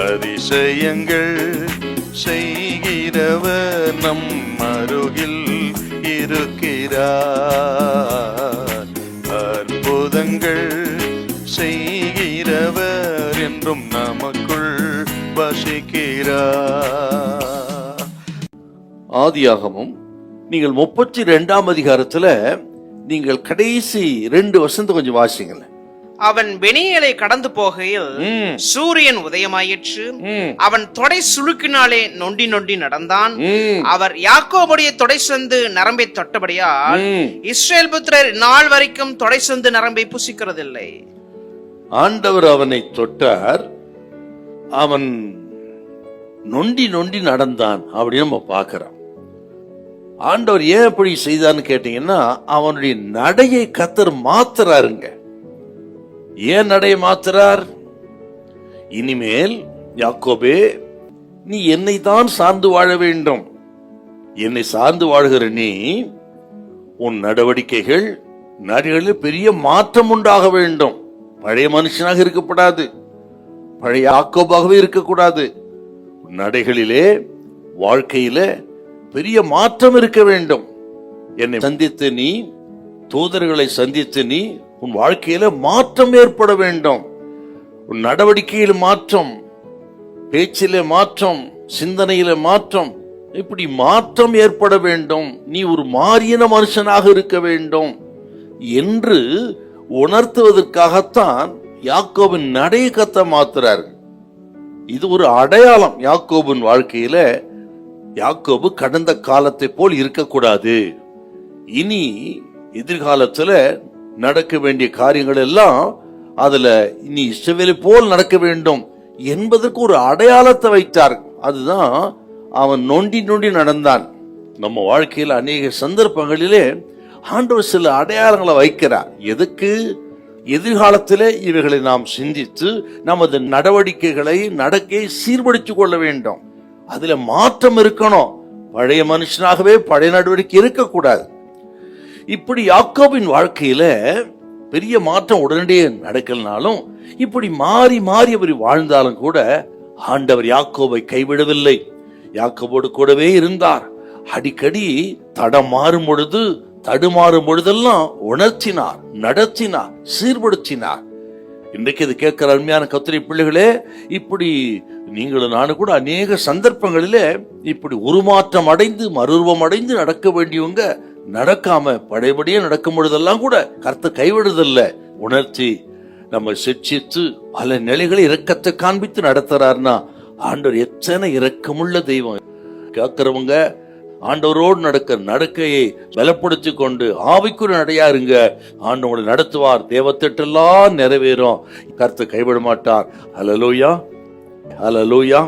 அதிசயங்கள் செய்கிறவர் நம் அருகில் இருக்கிறார். அற்புதங்கள் செய்கிறவர் என்றும் நமக்குள் வசிக்கிறார். ஆதியாகமம் நீங்கள் 32ஆம் அதிகாரத்துல நீங்கள் கடைசி 2 வசனத்தை கொஞ்சம் வாசிங்களேன். அவன் பெனியேலை கடந்து போகையில் சூரியன் உதயமாயிற்று. அவன் தொடை சுளுக்கினாலே நொண்டி நொண்டி நடந்தான். அவர் யாக்கோபுடைய தொடை சந்து நரம்பை தொட்டபடியால் இஸ்ரேல் புத்திரர் நாள் வரைக்கும் தொடை சந்து நரம்பை புசிக்கிறதில்லை. ஆண்டவர் அவனை தொட்டார், அவன் நொண்டி நொண்டி நடந்தான் அப்படின்னு நம்ம பார்க்கிறோம். ஆண்டவர் ஏன் அப்படி செய்தான்னு கேட்டீங்கன்னா, அவனுடைய நடையை கர்த்தர் மாத்துறாருங்க. ஏன் நடையை மாத்துறார்? இனிமேல் யாக்கோபே, நீ என்னை தான் சார்ந்து வாழ வேண்டும். என்னை சார்ந்து வாழ்கிற நீ உன் நடவடிக்கைகள் நடைகளில் பெரிய மாற்றம் உண்டாக வேண்டும். பழைய மனுஷனாக இருக்கப்படாது, பழைய யாக்கோபாகவே இருக்கக்கூடாது. நடைகளிலே வாழ்க்கையில பெரிய மாற்றம் இருக்க வேண்டும். என்னை சந்தித்து நீ, தூதர்களை சந்தித்து நீ, உன் வாழ்க்கையில மாற்றம் ஏற்பட வேண்டும். உன் நடவடிக்கையில் மாற்றம், பேச்சிலே மாற்றம், சிந்தனையில மாற்றம், இப்படி மாற்றம் ஏற்பட வேண்டும். நீ ஒரு மாறின மனுஷனாக இருக்க வேண்டும் என்று உணர்த்துவதற்காகத்தான் யாக்கோபின் நடை கத்த மாத்துறார். இது ஒரு அடையாளம். யாக்கோபின் வாழ்க்கையில யாக்கோபு கடந்த காலத்தை போல் இருக்கக்கூடாது. இனி எதிர்காலத்துல நடக்க வேண்டிய காரியங்கள் எல்லாம் அதுல இனி இஸ்ரவேலை போல் நடக்க வேண்டும் என்பதற்கு ஒரு அடையாளத்தை வைத்தார். அதுதான் அவன் நொண்டி நொண்டி நடந்தான். நம்ம வாழ்க்கையில் அநேக சந்தர்ப்பங்களிலே ஆண்டவர் சில அடையாளங்களை வைக்கிறார். எதுக்கு? எதிர்காலத்திலே இவைகளை நாம் சிந்தித்து நமது நடவடிக்கைகளை நடக்கையை சீர்படுத்திக் கொள்ள வேண்டும். அதுல மாற்றம் இருக்கணும். பழைய மனுஷனாகவே பழைய நடவடிக்கை இருக்கக்கூடாது. இப்படி யாக்கோபின் வாழ்க்கையில பெரிய மாற்றம் உடனடியே நடக்கலனாலும், இப்படி மாறி மாறி அவர் வாழ்ந்தாலும் கூட ஆண்டவர் யாக்கோபை கைவிடவில்லை. யாக்கோபோடு கூடவே இருந்தார். அடிக்கடி தடமாறும் பொழுது, தடுமாறும் பொழுதெல்லாம் உணர்த்தினார், நடத்தினார், சீர்படுத்தினார். இன்றைக்கு இது கேட்கிற அருமையான கர்த்தருடைய பிள்ளைகளே, இப்படி நீங்களும் நானும் கூட அநேக சந்தர்ப்பங்களிலே இப்படி உருமாற்றம் அடைந்து மறுரூபம் அடைந்து நடக்க வேண்டியவங்க நடக்காம படைபடியே நடக்கும் பொழுதெல்லாம் கூட கர்த்தர் கைவிடுதல்ல, உணர்த்தி நம்ம சிட்சித்து பல நிலைகளை இரக்கத்தை காண்பித்து நடத்துறாருன்னா ஆண்டவர் எத்தனை இரக்கமுள்ள தெய்வம். கேட்கிறவங்க ஆண்டவரோடு நடக்கையை பலப்படுத்தி கொண்டு ஆவிக்குரிய நடையா இருங்க. ஆண்டவங்களை நடத்துவார். தேவத்திட்டெல்லாம் நிறைவேறும். கர்த்தர் கைவிட மாட்டார். ஹல்லேலூயா, ஹல்லேலூயா.